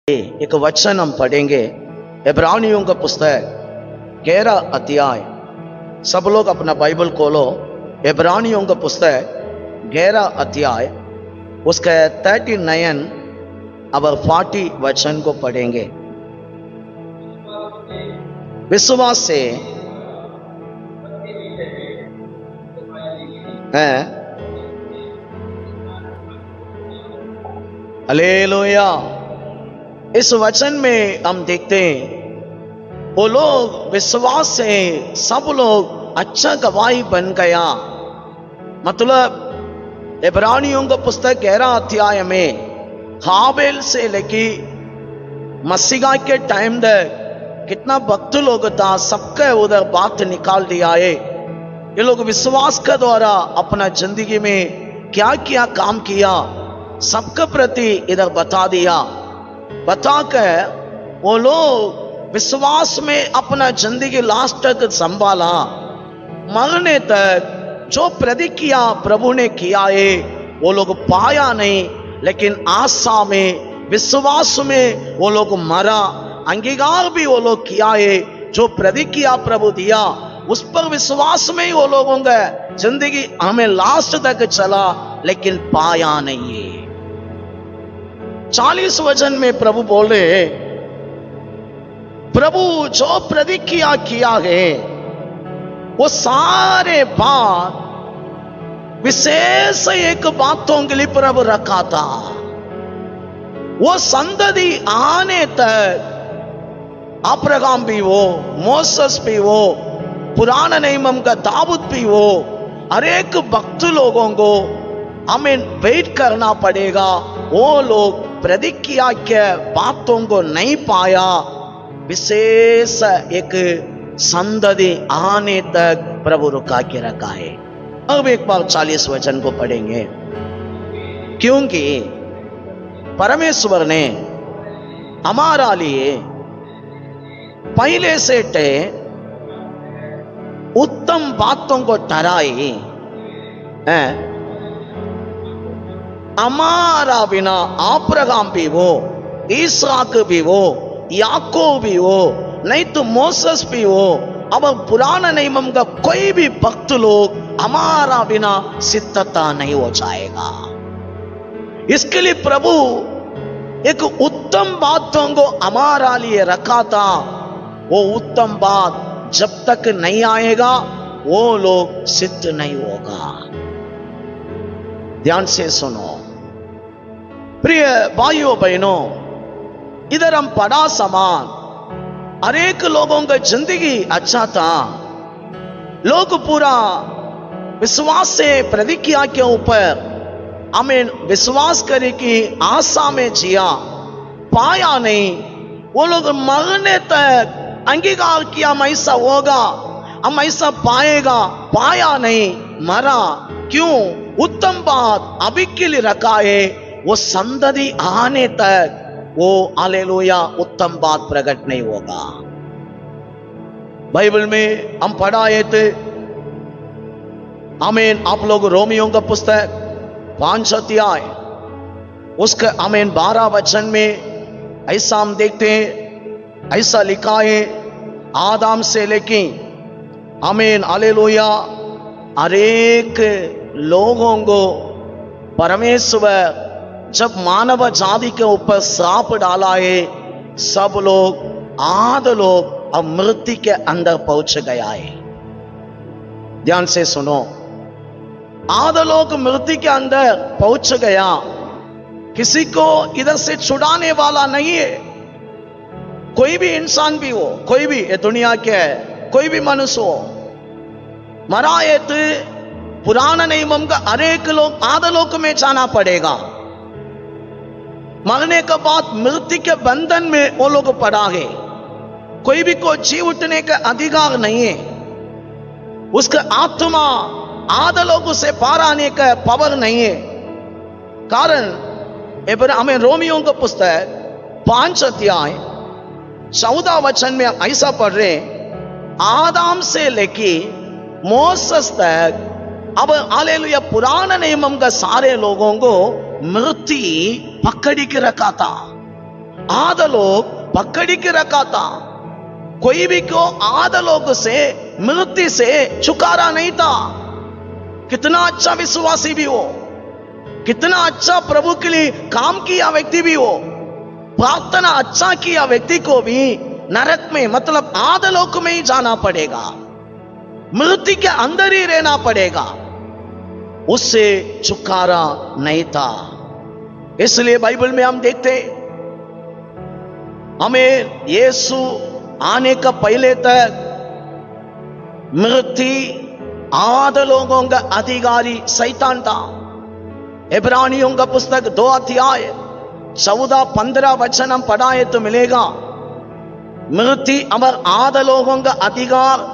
एक वचन हम पढ़ेंगे इब्रानियों का पुस्तक 11 अध्याय। सब लोग अपना बाइबल खोलो। इब्रानियों का पुस्तक 11 अध्याय उसका 39 और 40 वचन को पढ़ेंगे। विश्वास से है हालेलुया। इस वचन में हम देखते हैं वो लोग विश्वास से सब लोग अच्छा गवाही बन गया। मतलब इब्रानियों का पुस्तक 11 अध्याय में हाबेल से लेके मसीहा के टाइम तक कितना भक्त लोग था, सबका उधर बात निकाल दिया है। ये लोग विश्वास के द्वारा अपना जिंदगी में क्या क्या काम किया सबके प्रति इधर बता दिया। बताकर वो लोग विश्वास में अपना जिंदगी लास्ट तक संभाला। मरने तक जो प्रतिज्ञा प्रभु ने किया है वो लोग पाया नहीं, लेकिन आशा में विश्वास में वो लोग मरा। अंगीकार भी वो लोग किया है, जो प्रतिज्ञा प्रभु दिया उस पर विश्वास में ही वो लोगों का जिंदगी हमें लास्ट तक चला, लेकिन पाया नहीं है। 40 वचन में प्रभु बोले, प्रभु जो प्रतिज्ञा किया है वो सारे बात विशेष एक बातों के लिए प्रभु रखा था। वो संतति आने तक अब्राहम भी हो, मोसेस भी हो, पुराना नियम का दाऊद भी हो, हर एक भक्त लोगों को हमें वेट करना पड़ेगा। वो लोग प्रतिज्ञा के बातों को नहीं पाया। विशेष एक संतति आने तक प्रभु रुका के रखा है। अब एक बार 40 वचन को पढ़ेंगे। क्योंकि परमेश्वर ने हमारा लिए पहले से उत्तम बातों को ठहराई है। हमारा बिना अब्राहम भी हो, इसहाक भी हो, याकूब भी हो, नहीं तो मोसेस भी हो, अब पुराना नियम का कोई भी भक्त लोग हमारा बिना सिद्धता नहीं हो जाएगा। इसके लिए प्रभु एक उत्तम बातों को हमारा लिए रखा था। वो उत्तम बात जब तक नहीं आएगा वो लोग सिद्ध नहीं होगा। ध्यान से सुनो प्रिय भाइयों बहनों, इधर हम पढ़ा समान अनेक लोगों का जिंदगी अच्छा था। लोग पूरा विश्वास से प्रतिज्ञा के ऊपर हमें विश्वास करे कि आशा में जिया, पाया नहीं। वो लोग मरने तक अंगीकार किया हम ऐसा होगा, हम ऐसा पाएगा, पाया नहीं, मरा। क्यों? उत्तम बात अभी के लिए रखा है, वो संतति आने तक वो हालेलुया उत्तम बात प्रकट नहीं होगा। बाइबल में हम पढ़ाए थे, आमीन। आप लोग रोमियों का पुस्तक 5 अध्याय उसका आमीन 12 वचन में ऐसा हम देखते हैं, ऐसा लिखा है, आदम से लेके आमीन हालेलुया हर एक लोगों को परमेश्वर जब मानव जाति के ऊपर श्राप डाला है, सब लोग आध लोग अब मृत्यु के अंदर पहुंच गया है। ध्यान से सुनो, आध लोग मृत्यु के अंदर पहुंच गया। किसी को इधर से छुड़ाने वाला नहीं है। कोई भी इंसान भी हो, कोई भी ये दुनिया के कोई भी मनुष्य हो, मरायत पुराना नियम का अनेक लोग आधा लोक में जाना पड़ेगा। मरने के बाद मृत्यु के बंधन में वो लोग पड़ा है। कोई भी को जी उठने का अधिकार नहीं है। उसका आत्मा आधा लोगों से पार आने का पावर नहीं है। कारण हमें रोमियों का पुस्तक 5 अध्याय 14 वचन में ऐसा पढ़ रहे, आदम से लेके मोसेस तक अब हालेलुया पुराना नियम का सारे लोगों को मृत्यु पकड़ के रखा था। आधा लोग पकड़ी के रखा था, कोई भी को आधा लोग से मृत्यु से छुटकारा नहीं था। कितना अच्छा विश्वासी भी हो, कितना अच्छा प्रभु के लिए काम किया व्यक्ति भी हो, प्रार्थना अच्छा किया व्यक्ति को भी नरक में मतलब आधा लोक में ही जाना पड़ेगा, मृत्यु के अंदर ही रहना पड़ेगा, उससे छुटकारा नहीं था। इसलिए बाइबल में हम देखते हमें यीशु आने का पहले तक मृत्यु आधा लोगों का अधिकारी शैतान था। इब्रानियों का पुस्तक 2 अध्याय 14-15 वचन हम पढ़ाए तो मिलेगा, मृत्यु अमर आधा लोगों का अधिकार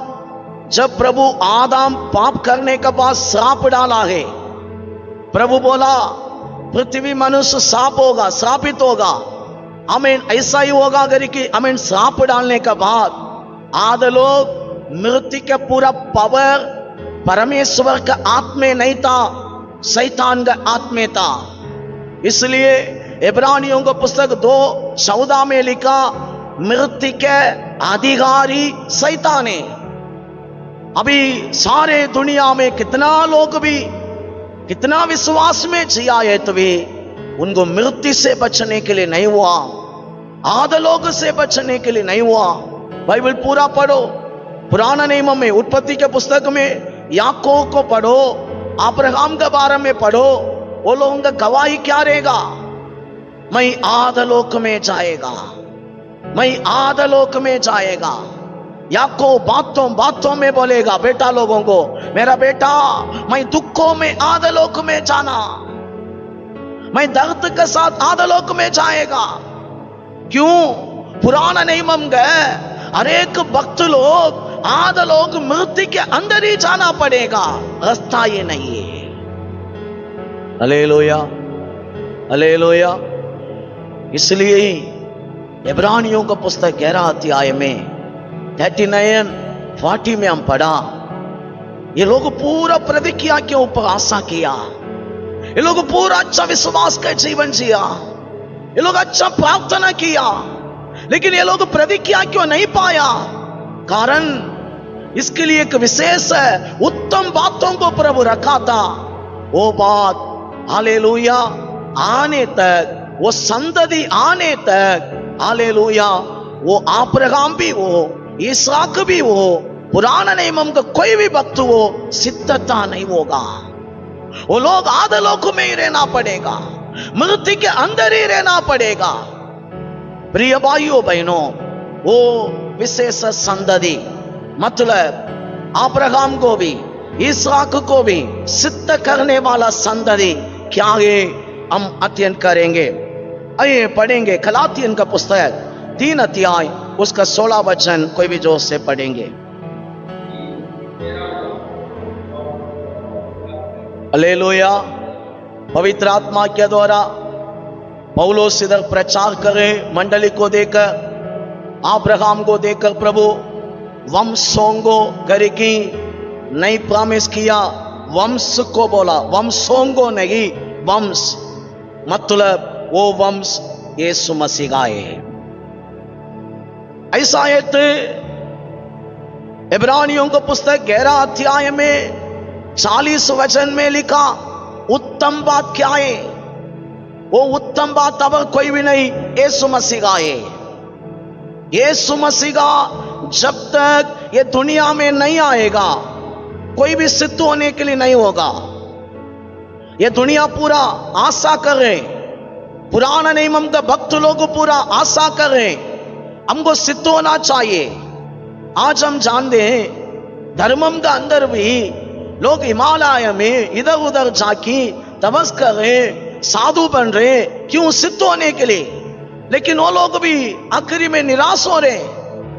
जब प्रभु आदम पाप करने के बाद श्राप डाला है। प्रभु बोला पृथ्वी मनुष्य श्राप होगा, श्रापित होगा। आमीन, ऐसा ही होगा अगर कि आमीन श्राप डालने के बाद आधे लोग मृत्यु का पूरा पावर परमेश्वर का आत्मा नहीं था, शैतान का आत्मा था। इसलिए इब्रानियों का पुस्तक 2:14 में लिखा मृत्यु के अधिकारी शैतान है। अभी सारे दुनिया में कितना लोग भी कितना विश्वास में जिया है तो भी उनको मृत्यु से बचने के लिए नहीं हुआ, आधा लोग से बचने के लिए नहीं हुआ। बाइबल पूरा पढ़ो, पुराना नियम में उत्पत्ति के पुस्तक में याकूब को पढ़ो, अब्राहम के बारे में पढ़ो, वो लोगों का गवाही क्या रहेगा, मैं आधा लोक में जाएगा, मैं आधा लोक में जाएगा। याकूब बातों में बोलेगा बेटा लोगों को, मेरा बेटा मैं दुखों में आधा लोक में जाना, मैं दर्द के साथ आधा लोक में जाएगा। क्यों? पुराना नियम गए हर एक भक्त लोग आधा लोग मृत्यु के अंदर ही जाना पड़ेगा, रास्ता ये नहीं है। Hallelujah, hallelujah. इसलिए इब्रानियों का पुस्तक 11 अध्याय में 39-40 में हम पढ़ा, ये लोग पूरा प्रतिज्ञा के ऊपर आशा किया, ये लोग पूरा अच्छा विश्वास का जीवन जिया, ये लोग अच्छा प्रार्थना किया, लेकिन ये लोग प्रतिज्ञा क्यों नहीं पाया? कारण इसके लिए एक विशेष उत्तम बातों को प्रभु रखा था। वो बात हालेलुया आने तक, वो संतति आने तक, हालेलुया, वो अब्राहम भी हो, इसहाक भी हो, पुराना नियम का कोई भी भक्त हो, सिद्धता नहीं होगा। वो लोग आधे लोक में ही रहना पड़ेगा, मृत्यु के अंदर ही रहना पड़ेगा। प्रिय भाइयों बहनों, वो विशेष संतति मतलब अब्राहम को भी इसहाक को भी सिद्ध करने वाला संतति क्या है, हम अध्ययन करेंगे। आइए पढ़ेंगे गलातियन का पुस्तक 3 अध्याय उसका 16 वचन, कोई भी जोश से पढ़ेंगे। हालेलुया। पवित्र आत्मा के द्वारा पौलुस इधर प्रचार करे मंडली को देकर, अब्राहम को देकर प्रभु वंशों को करके नहीं प्रॉमिस किया, वंश को बोला, वंशों को नहीं, वंश मतलब वो वंश यीशु मसीह का है। ऐसा है इब्रानियों को पुस्तक 11 अध्याय में 40 वचन में लिखा उत्तम बात क्या है? वो उत्तम बात अब कोई भी नहीं, यीशु मसीह का है। यीशु मसीह का जब तक ये दुनिया में नहीं आएगा कोई भी सिद्ध होने के लिए नहीं होगा। ये दुनिया पूरा आशा कर रहे, पुराना नियम का भक्त लोग पूरा आशा कर रहे, हमको सिद्ध होना चाहिए। आज हम जानते हैं धर्मम का अंदर भी लोग हिमालय में इधर उधर जाके तपस कर रहे, साधु बन रहे, क्यों? सिद्ध होने के लिए। लेकिन वो लोग भी आखिरी में निराश हो रहे,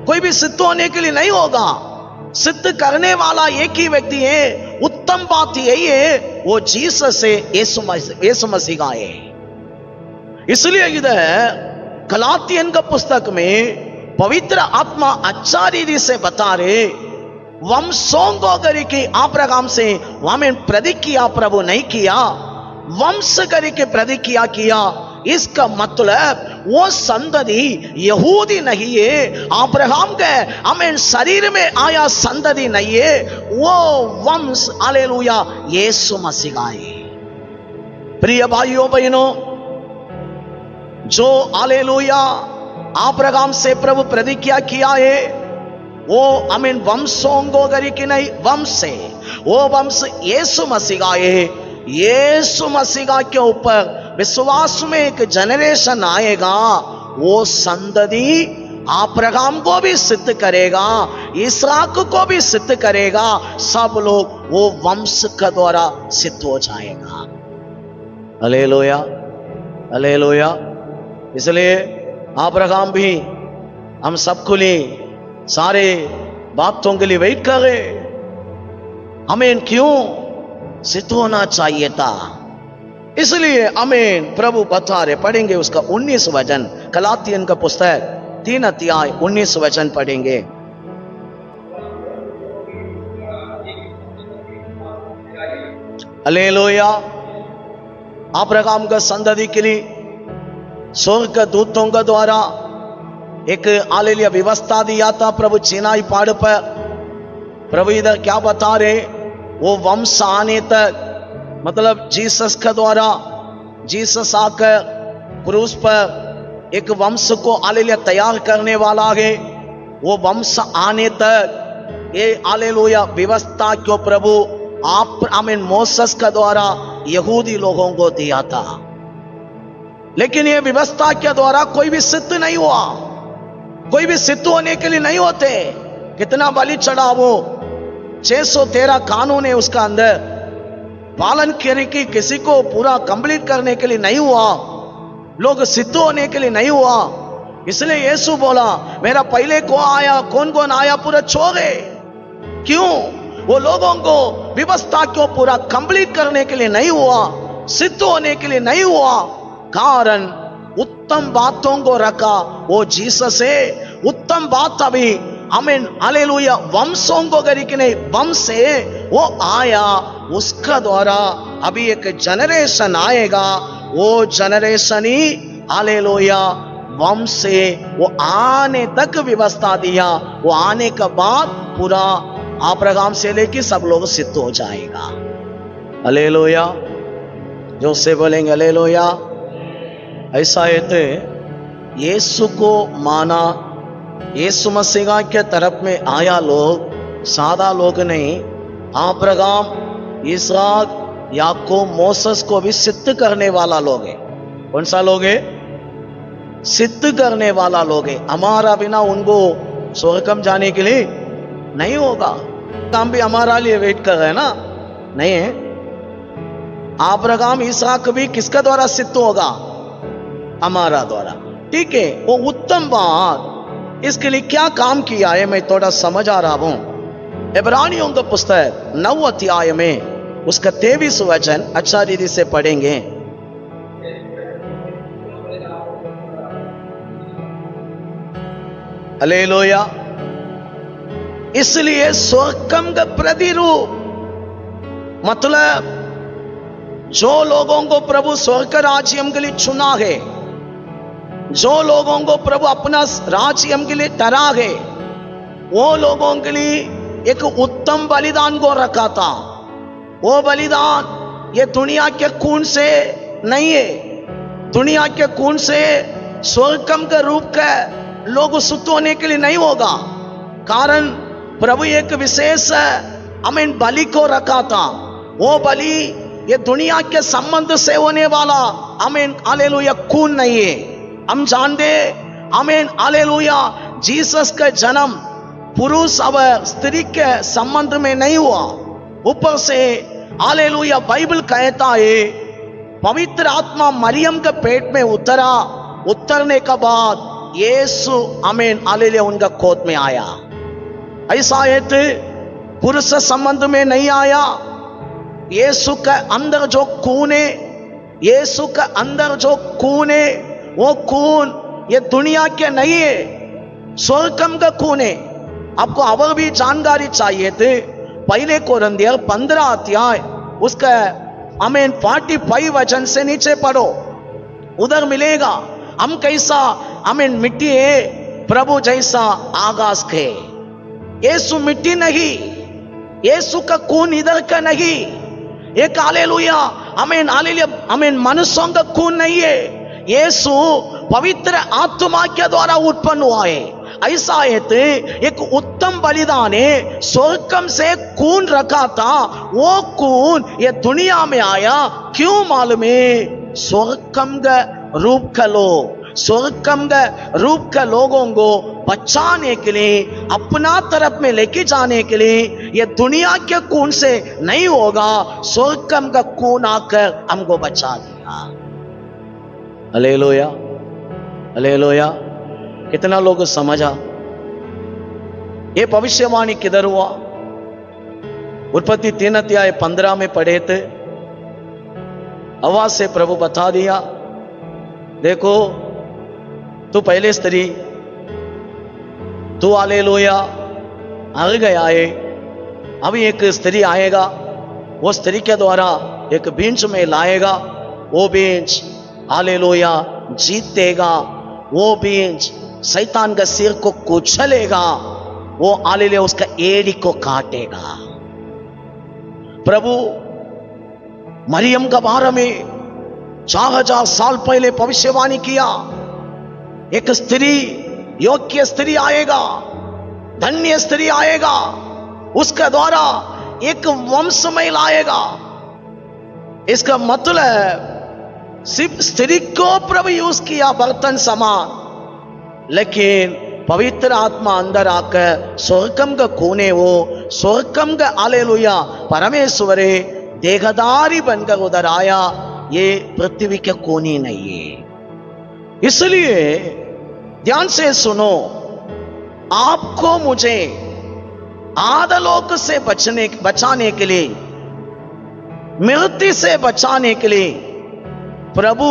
कोई भी सिद्ध होने के लिए नहीं होगा। सिद्ध करने वाला एक ही व्यक्ति है, उत्तम बात यही है, वो जीसस से यीशु मसीह का है। इसलिए इधर गलातियन का पुस्तक में पवित्र आत्मा अच्छा रीति से बता रहे, वंशों को करके अब्राहम से वहां में प्रतिज्ञा प्रभु नहीं किया, वंश करके प्रतिज्ञा किया इसका मतलब वो संतति यहूदी नहीं है, अब्राहम के आमीन शरीर में आया संतति नहीं है, वो वंश हालेलुया यीशु मसीह का है। प्रिय भाइयों बहनों, जो हालेलुया अब्राहम से प्रभु प्रतिज्ञा किया है वो आमीन वंशों की नहीं, वंश से वो वंश यीशु मसीह का है। यीशु मसीह के ऊपर विश्वास में एक जनरेशन आएगा, वो संतति अब्राहम को भी सिद्ध करेगा, इसहाक को भी सिद्ध करेगा, सब लोग वो वंश के द्वारा सिद्ध हो जाएगा। Hallelujah hallelujah. इसलिए अब्राहम भी हम सबके लिए सारे बातों के लिए वेट कर रहे, हमें क्यों सिद्ध होना चाहिए था, इसलिए हमें प्रभु बता रहे। पढ़ेंगे उसका 19 वचन, गलातियन का पुस्तक 3 अध्याय 19 वचन पढ़ेंगे। हालेलुया। अब्राहम का संतति के लिए स्वर्ग के दूतों के द्वारा एक हालेलुया व्यवस्था दिया था प्रभु सीनाई पहाड़ पर। प्रभु इधर क्या बता रहे, वो वंश आने तक, मतलब जीसस के द्वारा, जीसस आकर क्रूस पर एक वंश को हालेलुया तैयार करने वाला है। वो वंश आने तक ये हालेलुया व्यवस्था क्यों प्रभु आप आमीन मोसेस के द्वारा यहूदी लोगों को दिया था, लेकिन ये व्यवस्था के द्वारा कोई भी सिद्ध नहीं हुआ, कोई भी सिद्ध होने के लिए नहीं होते। कितना बलि चढ़ावो, 613 कानून है उसका अंदर, पालन करने की किसी को पूरा कंप्लीट करने के लिए नहीं हुआ, लोग सिद्ध होने के लिए नहीं हुआ। इसलिए यीशु बोला मेरा पहले को आया, कौन कौन आया पूरा छोड़े। क्यों? वो लोगों को व्यवस्था को पूरा कंप्लीट करने के लिए नहीं हुआ, सिद्ध होने के लिए नहीं हुआ, कारण उत्तम बातों को रखा वो जीसस है। उत्तम बात अभी आमीन हालेलुया वंशों को करके नहीं, वंश से वो आया, उसका द्वारा अभी एक जनरेशन आएगा, वो जनरेशन ही हालेलुया वंश से वो आने तक व्यवस्था दिया। वो आने के बाद पूरा अब्राहम से लेके सब लोग सिद्ध हो जाएगा। हालेलुया। जो से बोलेंगे हालेलुया। ऐसा है तो यीशु को माना, यीशु मसीह के तरफ में आया लोग सादा लोग नहीं, अब्राहम इसहाक याकूब मोसेस को भी सिद्ध करने वाला लोग है। कौन सा लोग है? सिद्ध करने वाला लोग है। हमारा बिना उनको स्वर्गम जाने के लिए नहीं होगा। हम भी हमारा लिए वेट कर रहे हैं ना, नहीं है। अब्राहम इसहाक भी किसका द्वारा सिद्ध होगा? हमारा द्वारा। ठीक है, वो उत्तम बात, इसके लिए क्या काम किया है मैं थोड़ा समझ आ रहा हूं। इब्रानियों का पुस्तक 9 अध्याय में उसका 23 वचन अच्छा रीति से पढ़ेंगे। हालेलुया। इसलिए स्वर्गम का प्रतिरूप, मतलब जो लोगों को प्रभु स्वर्ग राज्यम के लिए चुना है, जो लोगों को प्रभु अपना राज्यम के लिए ठहरा है, वो लोगों के लिए एक उत्तम बलिदान को रखा था। वो बलिदान ये दुनिया के खून से नहीं है, दुनिया के खून से स्वर्गम के रूप का लोग शुद्ध होने के लिए नहीं होगा, कारण प्रभु एक विशेष आमीन बलि को रखा था। वो बलि ये दुनिया के संबंध से होने वाला आमीन हालेलुया खून नहीं है। हम जानते आमीन हालेलुया जीसस का जन्म पुरुष और स्त्री के संबंध में नहीं हुआ। ऊपर से हालेलुया बाइबल कहता है पवित्र आत्मा मरियम के पेट में उतरा, उतरने के बाद यीशु आमीन हालेलुया उनका गोद में आया। ऐसा है तो पुरुष संबंध में नहीं आया। यीशु के अंदर जो खून है, यीशु के अंदर जो खून है, वो खून ये दुनिया के नहीं है, स्वर्गम का खून है। आपको और भी जानकारी चाहिए थे, पहले कोरिन्थियर 15 अध्याय उसका आमीन 45 वचन से नीचे पढ़ो। उधर मिलेगा। हम कैसा, हमें मिट्टी है, प्रभु जैसा आकाश के। यीशु मिट्टी नहीं, यीशु का खून इधर का नहीं। एक हालेलुया, आमीन हालेलुया, आमीन मनुष्यों का खून नहीं है। यीशु पवित्र आत्मा के द्वारा उत्पन्न हुआ है। ऐसा है एक उत्तम बलिदान है, स्वर्गम से खून रखा था, वो खून ये दुनिया में आया। क्यों मालूम है? स्वर्गम का रूप का लोग, स्वर्गम का रूप का लोगों को बचाने के लिए, अपना तरफ में लेके जाने के लिए। ये दुनिया के खून से नहीं होगा, स्वर्गम का खून आकर हमको बचा दिया। Hallelujah, hallelujah. कितना लोग समझा? ये भविष्यवाणी किधर हुआ? उत्पत्ति 3:15 में पढ़े थे। हवा से प्रभु बता दिया, देखो तू पहले स्त्री, तू हालेलुया आ गया है। अभी एक स्त्री आएगा, वो स्त्री के द्वारा एक बीज में लाएगा, वो बीज हालेलुया जीतेगा, वो बीज शैतान का सिर को कुचलेगा, वो हालेलुया उसका एड़ी को काटेगा। प्रभु मरियम का बारे में 4000 साल पहले भविष्यवाणी किया। एक स्त्री, योग्य स्त्री आएगा, धन्य स्त्री आएगा, उसके द्वारा एक वंशमय लाएगा। इसका मतलब सिर्फ स्त्री को प्रभु यूज किया बर्तन समान, लेकिन पवित्र आत्मा अंदर आकर स्वर्गम का खूने, वो स्वर्गम का हालेलुया परमेश्वरे देहधारी बनकर उधर आया। ये पृथ्वी के कोने नहीं है। इसलिए ध्यान से सुनो, आपको मुझे आधलोक से बचाने के लिए, मृत्यु से बचाने के लिए प्रभु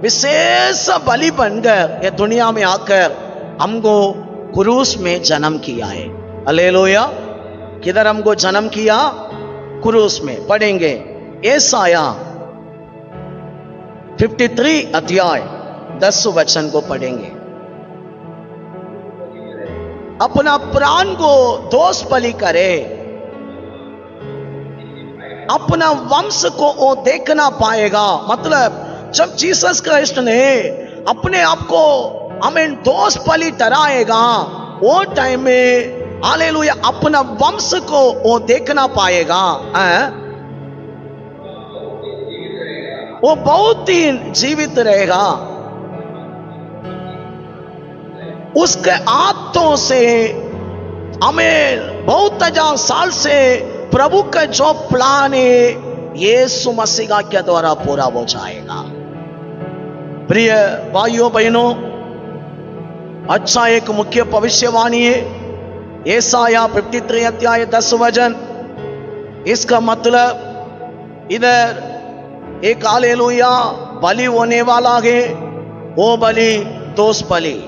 विशेष बलि बनकर ये दुनिया में आकर हमको क्रूस में जन्म किया है। हालेलुया। किधर हमको जन्म किया? क्रूस में। पढ़ेंगे यशाया 53 अध्याय 10 वचन को पढ़ेंगे। अपना प्राण को दोष बलि करे, अपना वंश को वो देखना पाएगा। मतलब जब जीसस क्राइस्ट ने अपने आप को हमें दोष बलि ठहराएगा, वो टाइम में हालेलुया अपना वंश को वो देखना पाएगा। वो बहुत दिन जीवित रहेगा। उसके हाथों से हमें बहुत हजार साल से प्रभु का जो प्लान है यीशु मसीह के द्वारा पूरा हो जाएगा। प्रिय भाइयों बहनों, अच्छा एक मुख्य भविष्यवाणी है यशाया 53 अध्याय 10 वचन। इसका मतलब इधर एक हालेलुया बलि होने वाला है, वो बलि दोष बलि।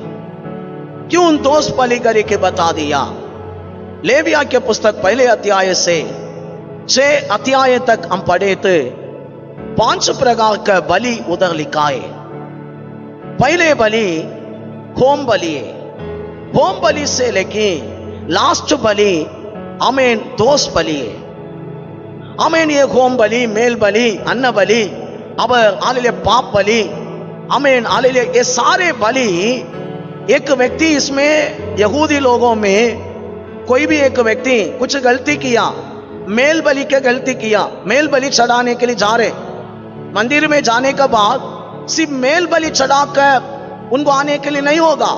क्यों दोष बलि करके बता दिया? लेविया के पुस्तक पहले अध्याय से 6 अध्याय तक हम पढ़े थे। 5 प्रकार का बलि उधर लिखा है। पहले बलि होम बलि है। होम बलि से लेके लास्ट बलि हमें दोष बलि है। हमें ये होम बलि, मेल बलि, अन्न बलि, अब हालेलुया पाप बलि, हमें हालेलुया ये सारे बलि। एक व्यक्ति इसमें यहूदी लोगों में कोई भी एक व्यक्ति कुछ गलती किया, मेल बलि के गलती किया, मेल बलि चढ़ाने के लिए जा रहे, मंदिर में जाने के बाद सिर्फ मेल बलि चढ़ाकर उनको आने के लिए नहीं होगा।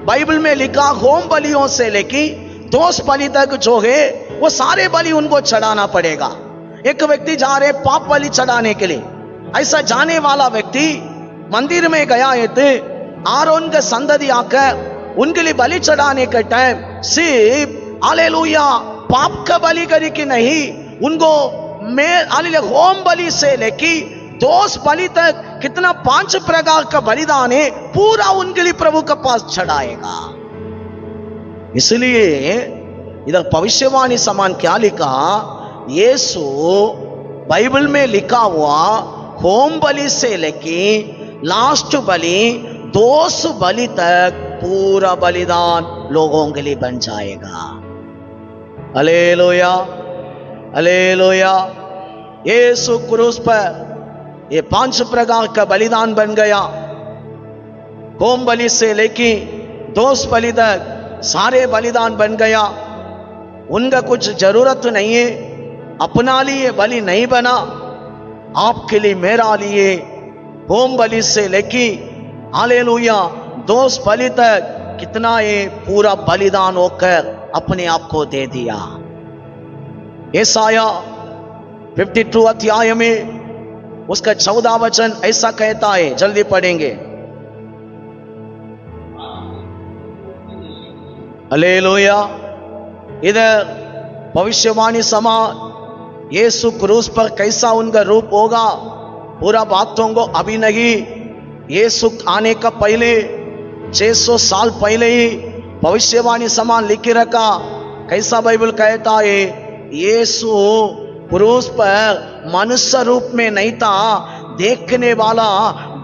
बाइबल में लिखा होम बलियों से लेके दोष बलि तक जो है वो सारे बलि उनको चढ़ाना पड़ेगा। एक व्यक्ति जा रहे पाप बलि चढ़ाने के लिए, ऐसा जाने वाला व्यक्ति मंदिर में गया है तो आरोन का संतति आकर उनके लिए बलि चढ़ाने के टाइम सिर्फ हालेलुया पाप का बलि करे कि नहीं, उनको हालेलुया होम बलि से लेके दोष बलि तक कितना 5 प्रकार का बलिदान है, पूरा उनके लिए प्रभु के पास चढ़ाएगा। इसलिए इधर भविष्यवाणी समान क्या लिखा? यीशु बाइबल में लिखा हुआ होम बलि से लेके लास्ट बलि, दोष बलि तक पूरा बलिदान लोगों के लिए बन जाएगा। Hallelujah, hallelujah. यीशु क्रूस पर ये 5 प्रकार का बलिदान बन गया। होम बलि से लेके दोष बलि तक सारे बलिदान बन गया। उनका कुछ जरूरत नहीं है, अपना लिए बलि नहीं बना, आपके लिए मेरा लिए होम बलि से लेके हालेलुया दोष बलि तक कितना ये पूरा बलिदान होकर अपने आप को दे दिया। यशाया 52 अध्याय में उसका 14 वचन ऐसा कहता है, जल्दी पढ़ेंगे। हालेलुया। इधर भविष्यवाणी समान यीशु क्रूस पर कैसा उनका रूप होगा, पूरा बातों को अभी नहीं, यीशु आने का पहले 600 साल पहले ही भविष्यवाणी समान लिख रखा। कैसा बाइबल कहता है, यीशु क्रूस पर मनुष्य रूप में नहीं था, देखने वाला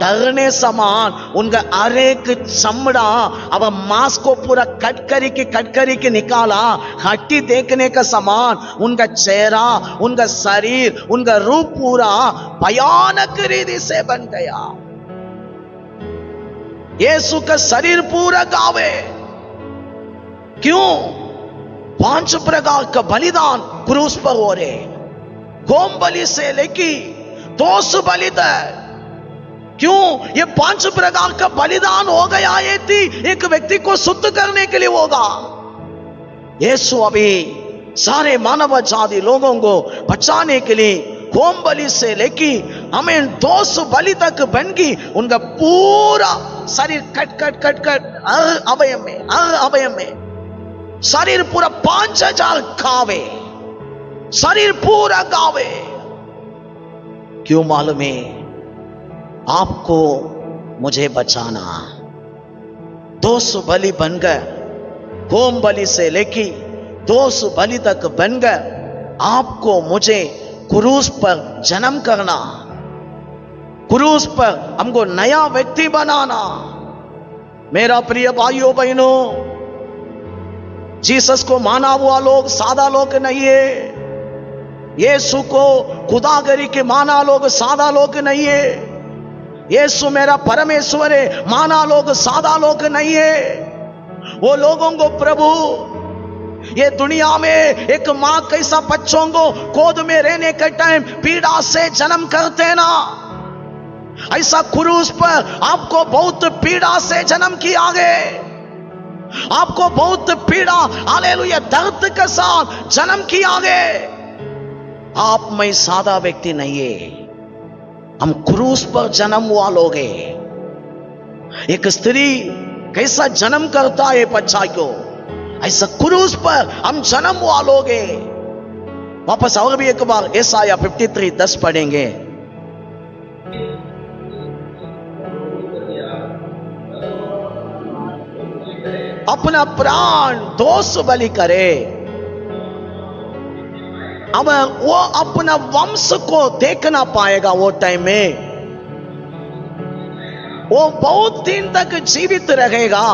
डरने समान उनका हर एक चमड़ा अब मांस को पूरा कट करके निकाला, हड्डी देखने का समान उनका चेहरा, उनका शरीर, उनका रूप पूरा भयानक रीति से बन गया। यीशु का शरीर पूरा गावे, क्यों? 5 प्रकार का बलिदान क्रूस पर हो रहे, होम बलि से लेके दोष बलि तक। क्यों? ये 5 प्रकार का बलिदान हो गया, ये थी एक व्यक्ति को शुद्ध करने के लिए होगा। यीशु अभी सारे मानव जाति लोगों को बचाने के लिए होम बलि से लेके हमें दोष बलि तक बन गई। उनका पूरा शरीर कट अवयव में शरीर पूरा 5000 गावे, शरीर पूरा गावे। क्यों मालूम है? आपको मुझे बचाना। दोष बलि बन गए, होम बलि से लेके दोष बलि तक बन गए। आपको मुझे क्रूस पर जन्म करना, क्रूस पर हमको नया व्यक्ति बनाना। मेरा प्रिय भाइयों बहनों, जीसस को माना हुआ लोग सादा लोग नहीं है। यीशु को खुदागरी के माना लोग सादा लोग नहीं है। यीशु मेरा परमेश्वर है माना लोग सादा लोग नहीं है। वो लोगों को प्रभु ये दुनिया में एक मां कैसा बच्चों को गोद में रहने के टाइम पीड़ा से जन्म करते ना, ऐसा क्रूस पर आपको बहुत पीड़ा से जन्म किया गए। आपको बहुत पीड़ा, हालेलुया, दर्द के साथ जन्म किया गए। आप में सादा व्यक्ति नहीं है, हम क्रूस पर जन्म हुआ लोग हैं। एक स्त्री कैसा जन्म करता है बच्चा को, ऐसा क्रूस पर हम जन्म हुआ लोग हैं। वापस और भी एक बार यशाया 53:10 पढ़ेंगे। अपना प्राण दोष बलि करे। अब वो अपना वंश को देखना पाएगा। वो टाइम में वो बहुत दिन तक जीवित रहेगा।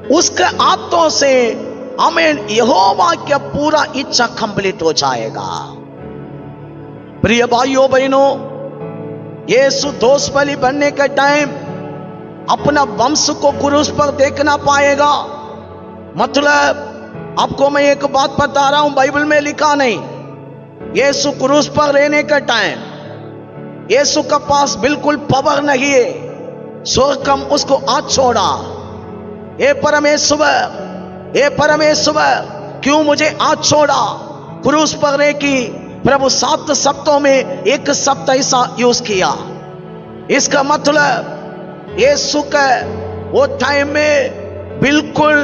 उसके हाथों से हमें यहोवा की पूरा इच्छा कंप्लीट हो जाएगा। प्रिय भाइयों बहनों, यीशु दोष बलि बनने के टाइम अपना वंश को क्रूस पर देखना पाएगा। मतलब आपको मैं एक बात बता रहा हूं, बाइबल में लिखा नहीं। यीशु क्रूस पर रहने का टाइम यीशु के पास बिल्कुल पावर नहीं है। स्वर्गम उसको हाथ छोड़ा, हे परमेश्वर, हे परमेश्वर, क्यों मुझे हाथ छोड़ा? क्रूस पर रह की प्रभु 7 शब्दों में एक शब्द ऐसा यूज किया। इसका मतलब यीशु का वो टाइम में बिल्कुल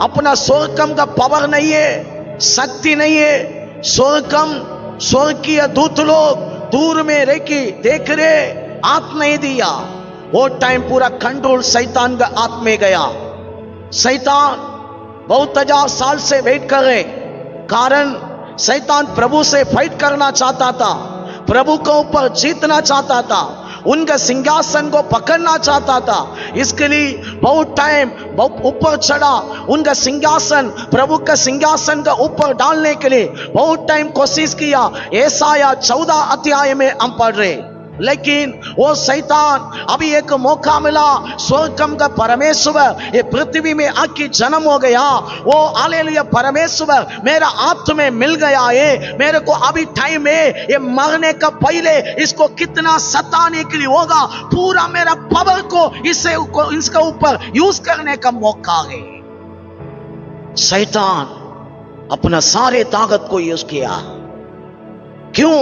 अपना स्वर्गम का पावर नहीं है, शक्ति नहीं है। स्वर्गीय दूत लोग दूर में रह के देख रहे, हाथ नहीं दिया। वो टाइम पूरा कंट्रोल शैतान का हाथ में गया। शैतान बहुत 1000 साल से वेट कर रहे, कारण शैतान प्रभु से फाइट करना चाहता था। प्रभु के ऊपर जीतना चाहता था, उनका सिंहासन को पकड़ना चाहता था। इसके लिए बहुत टाइम ऊपर चढ़ा, उनका सिंहासन, प्रभु का सिंहासन का ऊपर डालने के लिए बहुत टाइम कोशिश किया। यशायाह 14 अध्याय में हम पढ़ रहे, लेकिन वो शैतान अभी एक मौका मिला, स्वर्गम का परमेश्वर ये पृथ्वी में आके जन्म हो गया। वो हालेलुया, परमेश्वर मेरा हाथ में मिल गया है, मेरे को अभी टाइम है, ये मरने का पहले इसको कितना सताने के लिए होगा, पूरा मेरा पावर को इसके ऊपर यूज करने का मौका है। शैतान अपना सारे ताकत को यूज किया। क्यों?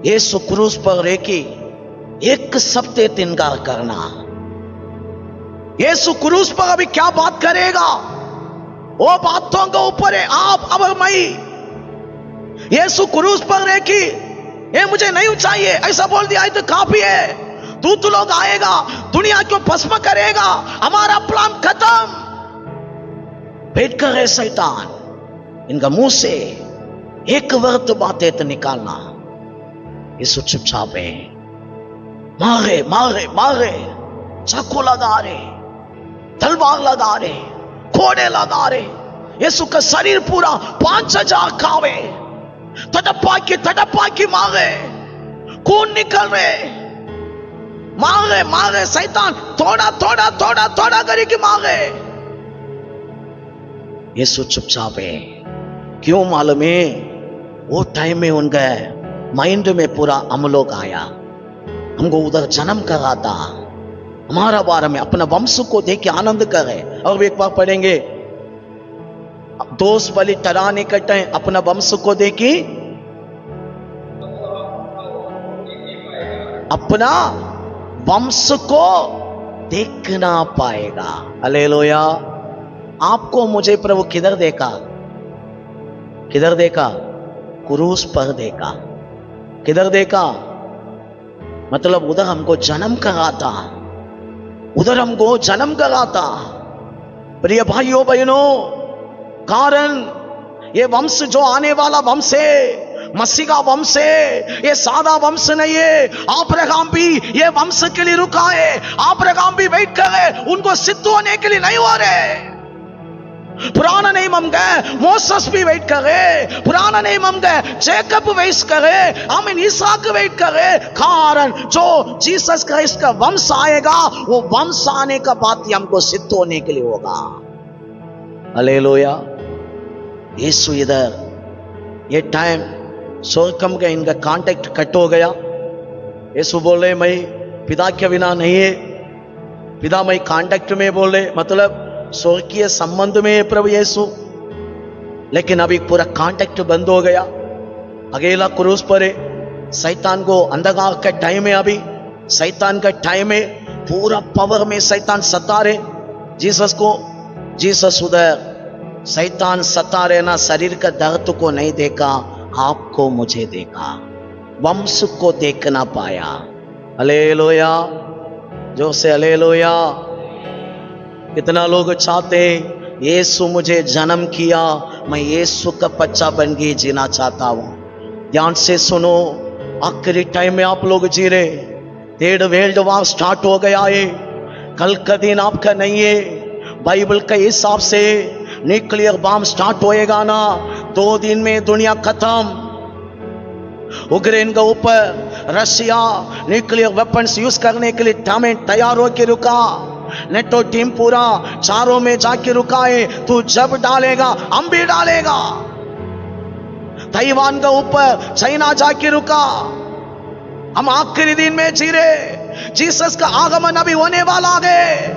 यीशु क्रूस पर रह के एक सप्ते इनकार करना। यीशु क्रूस पर अभी क्या बात करेगा, वो बातों के ऊपर है, आप अब मैं। यीशु क्रूस पर रह के ये मुझे नहीं चाहिए ऐसा बोल दिया तो काफी है। तू लोग आएगा, दुनिया को भस्म करेगा, हमारा प्लान खत्म। बैठ कर है शैतान, इनका मुंह से एक वर्त बातें तो निकालना। यीशु चुपचाप है, मारे मारे मारे, चाकू लगा रहे, तलवार लगा रहे, घोड़े लगा रहे। यीशु का शरीर पूरा 5000 खावे, तड़पा की मारे, खून निकल रहे, मारे मारे, शैतान थोड़ा थोड़ा थोड़ा थोड़ा करे कि मारे। यीशु चुपचाप है। क्यों मालूम है? वो टाइम में उनका माइंड में पूरा अमलोक आया, हमको उधर जन्म करा था, हमारा बारे में अपना वंश को देख के आनंद करे। और एक बार पढ़ेंगे, दोष बलि टराने का टाइम अपना वंश को देखी, अपना वंश को देखना पाएगा। हालेलुया। आपको मुझे प्रभु किधर देखा? किधर देखा? क्रूस पर देखा। किधर देखा? मतलब उधर हमको जन्म करा था, उधर हमको जन्म करा था। प्रिय भाइयों बहनों, कारण ये वंश जो आने वाला वंश है, मसीह का वंश है, ये सादा वंश नहीं है। अब्राहम भी ये वंश के लिए रुका है, अब्राहम भी वेट कर रहे, उनको सिद्ध होने के लिए नहीं हो रहे। पुराना नहीं मम गए, मोसेस भी वेट करे, पुराना नहीं मम गए, जैकब वेट करे, हम इसहाक वेट करे। कारण जो जीसस क्राइस्ट का वंश आएगा, वो वंश आने का बात ही हमको सिद्ध होने के लिए होगा। हालेलुया। यीशु इधर ये टाइम स्वर्गम का इनका कांटेक्ट कट हो गया। यीशु बोले मैं पिता के बिना नहीं है, पिता मैं कांटेक्ट में बोले, मतलब स्वर्गीय संबंध में है प्रभु यीशु, लेकिन अभी पूरा कांटेक्ट बंद हो गया। अकेला क्रूस पर है। शैतान को अंधकार का टाइम है, अभी शैतान का टाइम है, पूरा पावर में शैतान सता रहे जीसस को। जीसस उधर शैतान सता रहे ना, शरीर का दर्द को नहीं देखा, आपको मुझे देखा, वंश को देखना पाया। हालेलुया। जो से हालेलुया। कितना लोग चाहते हैं यीशु मुझे जन्म किया, मैं यीशु का बच्चा बन के जीना चाहता हूं। ध्यान से सुनो, आखिरी टाइम में आप लोग जी रहे, थर्ड वर्ल्ड वॉर स्टार्ट हो गया है, कल का दिन आपका नहीं है। बाइबल के हिसाब से न्यूक्लियर बम स्टार्ट होएगा ना, 2 दिन में दुनिया खत्म। यूक्रेन के ऊपर रशिया न्यूक्लियर वेपन्स यूज करने के लिए हमें तैयार होकर रुका। नेटो टीम पूरा चारों में जाके रुका है, तू जब डालेगा हम भी डालेगा। ताइवान के ऊपर चाइना जाके रुका। हम आखिरी दिन में जी रहे, जीसस का आगमन अभी होने वाला है।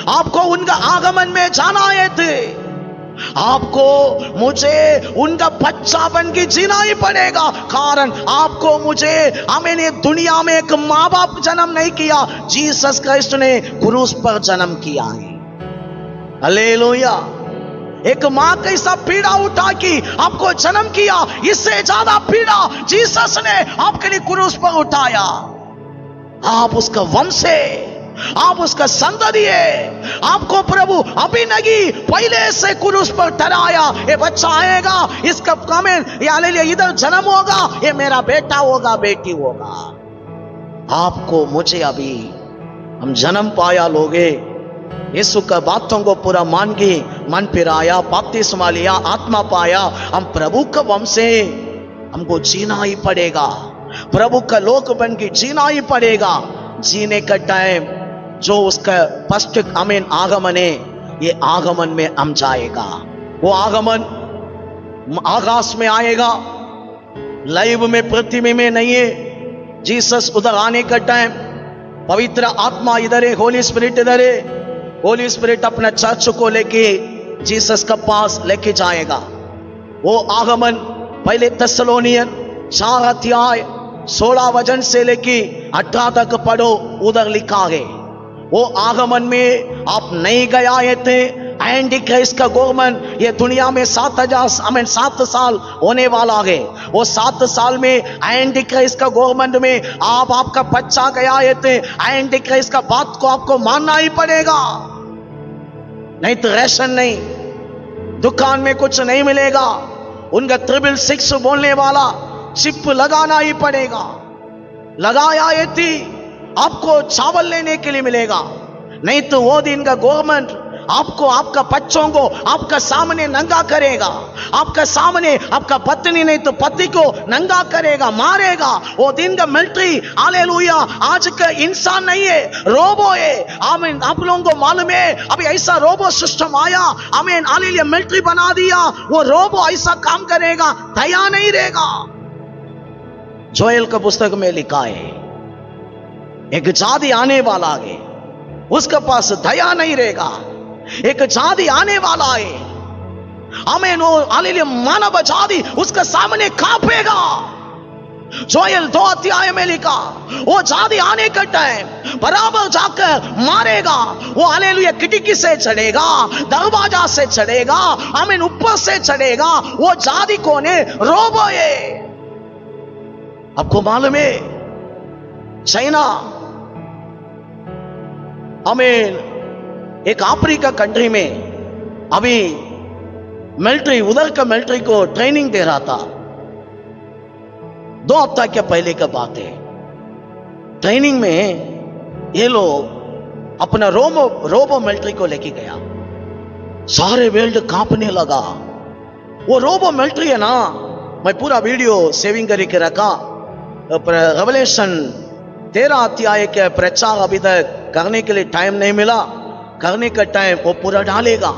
आपको उनका आगमन में जाना है थे, आपको मुझे उनका बच्चा बन के जीना ही पड़ेगा। कारण आपको मुझे, हमें ने दुनिया में एक माँ बाप जन्म नहीं किया, जीसस क्राइस्ट ने क्रूस पर जन्म किया है। हालेलुया। एक माँ कैसा पीड़ा उठा के आपको जन्म किया, इससे ज्यादा पीड़ा जीसस ने आपके लिए क्रूस पर उठाया। आप उसका वंश है। आप उसका संतति है। आपको प्रभु अभी नहीं, पहले से क्रूस पर ठहराया। ये बच्चा आएगा, इसका कमेंट हालेलुया, इधर जन्म होगा, ये मेरा बेटा होगा, बेटी होगा। आपको मुझे अभी हम जन्म पाया लोगे, यीशु का बातों को पूरा मान के मन फिराया, बपतिस्मा लिया, आत्मा पाया, हम प्रभु का वंश से हमको जीना ही पड़ेगा। प्रभु का लोक बन के जीना ही पड़ेगा। जीने का टाइम जो उसका फर्स्ट आमीन आगमन है, ये आगमन में हम जाएगा। वो आगमन आकाश में आएगा, लाइव में, पृथ्वी में नहीं है। जीसस उधर आने का टाइम, पवित्र आत्मा इधर है, होली स्पिरिट इधर है। होली स्पिरिट अपना चर्च को लेके जीसस का पास लेके जाएगा। वो आगमन पहले तेस्सलोनियन 4 अध्याय 16 वचन से लेके 18 तक पढ़ो, उधर लिखा है। वो आगमन में आप नहीं गए थे। एंटी क्राइस्ट का गोमन ये दुनिया में 7 साल होने वाला है। वो 7 साल में एंटी क्राइस्ट का गोमन में आपका बच्चा गया थे। एंटी क्राइस्ट का बात को आपको मानना ही पड़ेगा, नहीं तो रेशन नहीं, दुकान में कुछ नहीं मिलेगा। उनका 666 बोलने वाला चिप लगाना ही पड़ेगा। लगाया ये थी, आपको चावल लेने के लिए मिलेगा, नहीं तो वो दिन का गवर्नमेंट आपको, आपका बच्चों को आपका सामने नंगा करेगा। आपका सामने आपका पत्नी नहीं तो पति को नंगा करेगा, मारेगा। वो दिन का मिलिट्री हालेलुया आज का इंसान नहीं है, रोबो है। आमीन। आप लोगों को मालूम है अभी ऐसा रोबो सिस्टम आया, आमीन हालेलुया, मिलिट्री बना दिया। वो रोबो ऐसा काम करेगा, दया नहीं रहेगा। जोएल का पुस्तक में लिखा है एक जाति आने वाला है, उसके पास दया नहीं रहेगा। एक जाति आने वाला है, आमीन, वो हालेलुया मानव जाति उसके सामने कांपेगा। जोएल 2 अध्याय में लिखा, वो जाति आने का टाइम बराबर जाकर मारेगा। वो हालेलुया खिड़की से चढ़ेगा, दरवाजा से चढ़ेगा, आमीन, ऊपर से चढ़ेगा। वो जाति कौन है? रोबो है। आपको मालूम है चाइना, आमीन, एक अफ्रीका कंट्री में अभी मिलिट्री, उधर का मिलिट्री को ट्रेनिंग दे रहा था। 2 हफ्ता के पहले का बात है। ट्रेनिंग में ये लोग अपना रोबो मिलिट्री को लेके गया। सारे वर्ल्ड कांपने लगा। वो रोबो मिलिट्री है ना, मैं पूरा वीडियो सेविंग करके रखा। रेवलेशन 13 अध्याय के प्रचार अभी तक करने के लिए टाइम नहीं मिला, करने का टाइम वो पूरा डालेगा।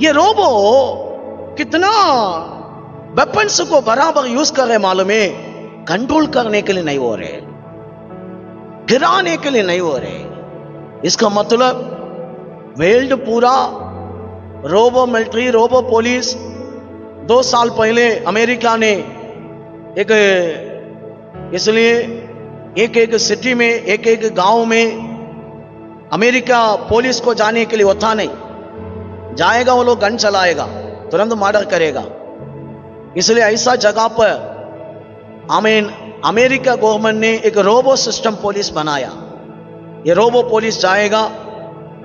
ये रोबो कितना वेपन्स को बराबर यूज कर रहे मालूम है? कंट्रोल करने के लिए नहीं हो रहे, गिराने के लिए नहीं हो रहे। इसका मतलब वर्ल्ड पूरा रोबो मिलिट्री, रोबो पुलिस। 2 साल पहले अमेरिका ने इसलिए एक सिटी में, एक गांव में अमेरिका पुलिस को जाने के लिए होता नहीं, जाएगा वो लोग गन चलाएगा, तुरंत मर्डर करेगा। इसलिए ऐसा जगह पर आमीन अमेरिका गवर्नमेंट ने एक रोबो सिस्टम पुलिस बनाया। ये रोबो पुलिस जाएगा,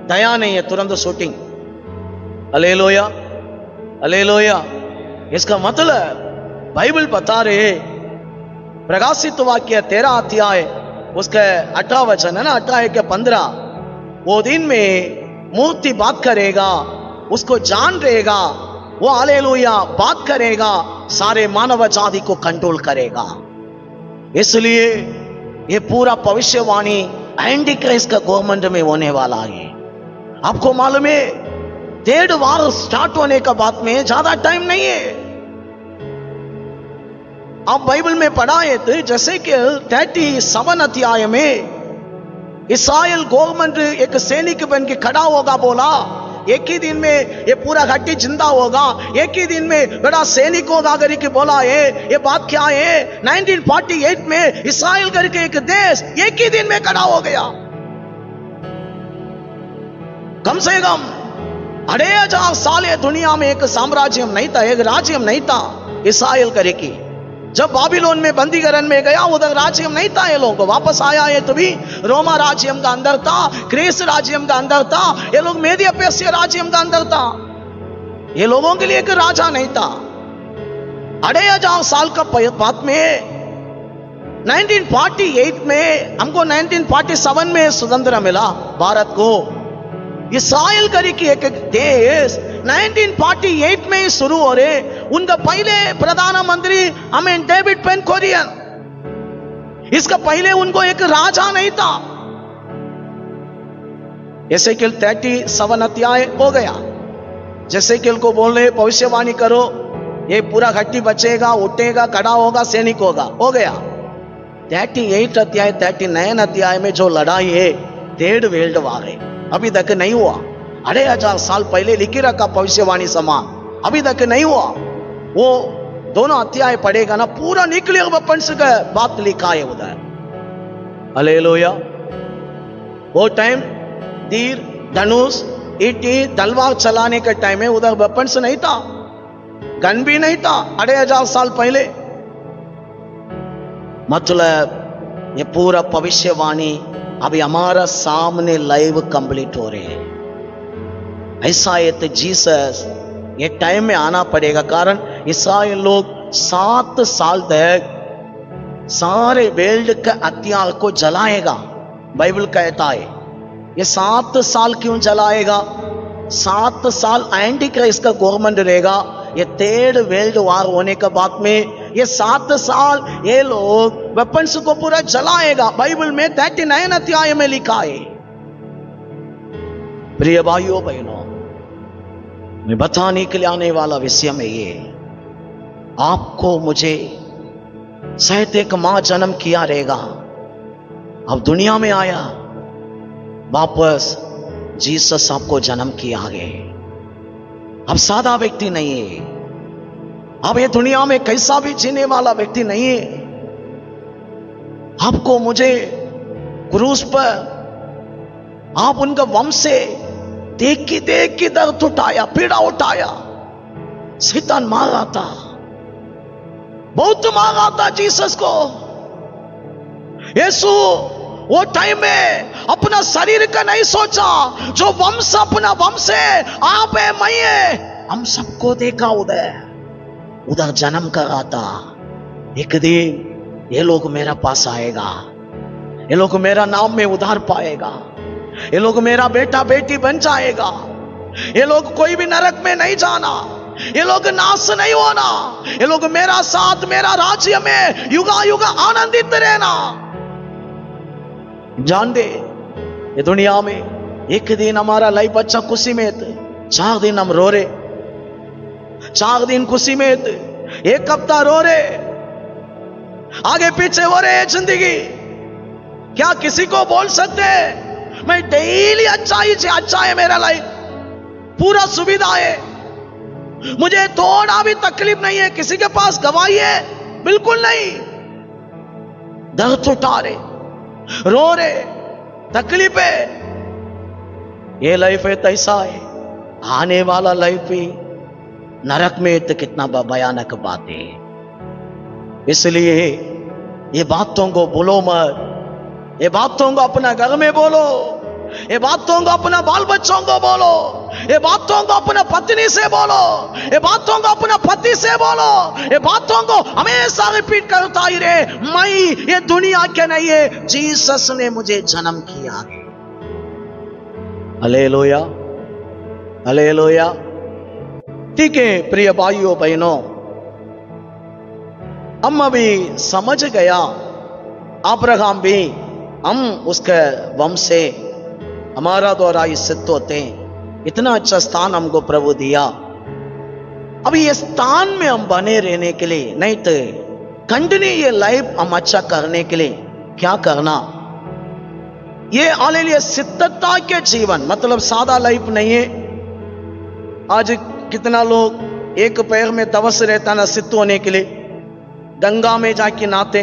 दया नहीं है, तुरंत शूटिंग। Hallelujah, hallelujah. इसका मतलब बाइबल बता रहे, प्रकाशित वाक्य 13 अध्याय उसका 18 वचन है ना, 18 के 15, वो दिन में मूर्ति बात करेगा, उसको जान रहेगा, वो हालेलुया बात करेगा, सारे मानव जाति को कंट्रोल करेगा। इसलिए ये पूरा भविष्यवाणी एंटी क्राइस्ट का गवर्नमेंट में होने वाला है। आपको मालूम है 1.5 वार स्टार्ट होने का बात में ज्यादा टाइम नहीं है। आप बाइबल में पढ़ाए थे जैसे कि 37 अध्याय में इस्राएल गवर्नमेंट एक सैनिक बन के खड़ा होगा, बोला एक ही दिन में ये पूरा घाटी जिंदा होगा, एक ही दिन में बड़ा सैनिक होगा करके बोला है। ये बात क्या है? 1948 में इस्राएल करके एक देश एक ही दिन में खड़ा हो गया। कम से कम 2500 साल ये दुनिया में एक साम्राज्य नहीं था, एक राज्य नहीं था इस्राएल करके। जब बाबिलोन में बंदीगरण में गया, उधर राज्यम नहीं था ये लोग, वापस आया है तो भी रोमा राज्यम का अंदर था, ग्रीस राज्यम का अंदर था, ये लोग मेदिया पेर्सिया राज्यम का अंदर था। ये लोगों के लिए एक राजा नहीं था। 2500 साल का बाद में 1948 में हमको 1947 में स्वतंत्र मिला भारत को। इस्राइल करी की एक देश 1948 में ही शुरू हो रहे। उनका पहले प्रधानमंत्री डेविड पेन कोरियन, इसका पहले उनको एक राजा नहीं था। एसेकिएल 37 अध्याय हो गया। एसेकिएल को बोल रहे भविष्यवाणी करो, ये पूरा घट्टी बचेगा, उठेगा, खड़ा होगा, सैनिक होगा, हो गया। 38 अध्याय 39 अध्याय में जो लड़ाई है, 3rd वर्ल्ड वार है, अभी तक नहीं हुआ। 2500 साल पहले लिखी रखा भविष्यवाणी समान, अभी तक नहीं हुआ। वो दोनों अध्याय पढ़ेगा ना, पूरा न्यूक्लियर वेपन्स का बात लिखा है उधर। हालेलुया। वो टाइम तीर, धनुष, ईटी, तलवार चलाने के टाइम में उधर वेपन्स नहीं था, गन भी नहीं था 2500 साल पहले। मतलब ये पूरा भविष्यवाणी अभी हमारा सामने लाइव कंप्लीट हो रहे हैं। ऐसा है तो जीसस ये टाइम में आना पड़ेगा, कारण इस्राएल लोग 7 साल तक सारे वर्ल्ड के हथियार को जलाएगा। बाइबल कहता है ये 7 साल क्यों जलाएगा? 7 साल एंटी क्राइस्ट का गवर्नमेंट रहेगा। ये 3rd वर्ल्ड वार होने के बाद में ये 7 साल ये लोग वेपन्स को पूरा जलाएगा। बाइबल में 39 अध्याय में लिखा है। प्रिय भाइयों बहनों, मैं बताने के लिए आने वाला विषय में ये, आपको मुझे शायद एक मां जन्म किया रहेगा, अब दुनिया में आया, वापस जीसस आपको जन्म किया है। अब सादा व्यक्ति नहीं है, अब ये दुनिया में कैसा भी जीने वाला व्यक्ति नहीं है। आपको मुझे क्रूस पर आप उनका वंश से देख की दर्द उठाया, पीड़ा उठाया, शैतान मारा था, बहुत मारा था जीसस को। यीशु वो टाइम में अपना शरीर का नहीं सोचा, जो वंश अपना वंश है, आप है, मैं है, हम सबको देखा उधर जन्म कर आता। एक दिन ये लोग मेरा पास आएगा, ये लोग मेरा नाम में उधार पाएगा, ये लोग मेरा बेटा बेटी बन जाएगा, ये लोग कोई भी नरक में नहीं जाना, ये लोग नाश नहीं होना, ये लोग मेरा साथ मेरा राज्य में युगा युगा आनंदित रहना। जान दे ये दुनिया में एक दिन हमारा लाइफ अच्छा खुशी में थे, 4 दिन हम रो रहे, 4 दिन खुशी में थे, 1 हफ्ता रो रहे, आगे पीछे हो रहे जिंदगी। क्या किसी को बोल सकते हैं मैं डेली अच्छा ही से अच्छा है मेरा लाइफ, पूरा सुविधा है, मुझे थोड़ा भी तकलीफ नहीं है? किसी के पास गवाही है? बिल्कुल नहीं। दर्द उठा रहे, रो रहे, तकलीफ है। ये लाइफ है तैसा है, आने वाला लाइफ भी नरक में तो कितना भयानक बात है। इसलिए ये बातों को बोलो मत, ये बातों को अपना घर में बोलो, ये बातों को अपना बाल बच्चों को बोलो, ये बातों को अपना पत्नी से बोलो, ये बातों को अपना पति से बोलो, ये बातों को हमेशा रिपीट करता ही रहे, मैं ये दुनिया के नहीं है, जीसस ने मुझे जन्म किया है। Hallelujah, hallelujah. ठीक है प्रिय भाइयों बहनों, हम अभी समझ गया अब्राहम भी हम उसके वंश से, हमारा द्वारा सिद्ध होते हैं। इतना अच्छा स्थान हमको प्रभु दिया। अभी ये स्थान में हम बने रहने के लिए नहीं तो कंटिन्यू ये लाइफ हम अच्छा करने के लिए क्या करना? ये हालेलुया सिद्धता के जीवन, मतलब सादा लाइफ नहीं है। आज कितना लोग एक पैर में तवस रहता ना सिद्ध होने के लिए, गंगा में जाके नहाते,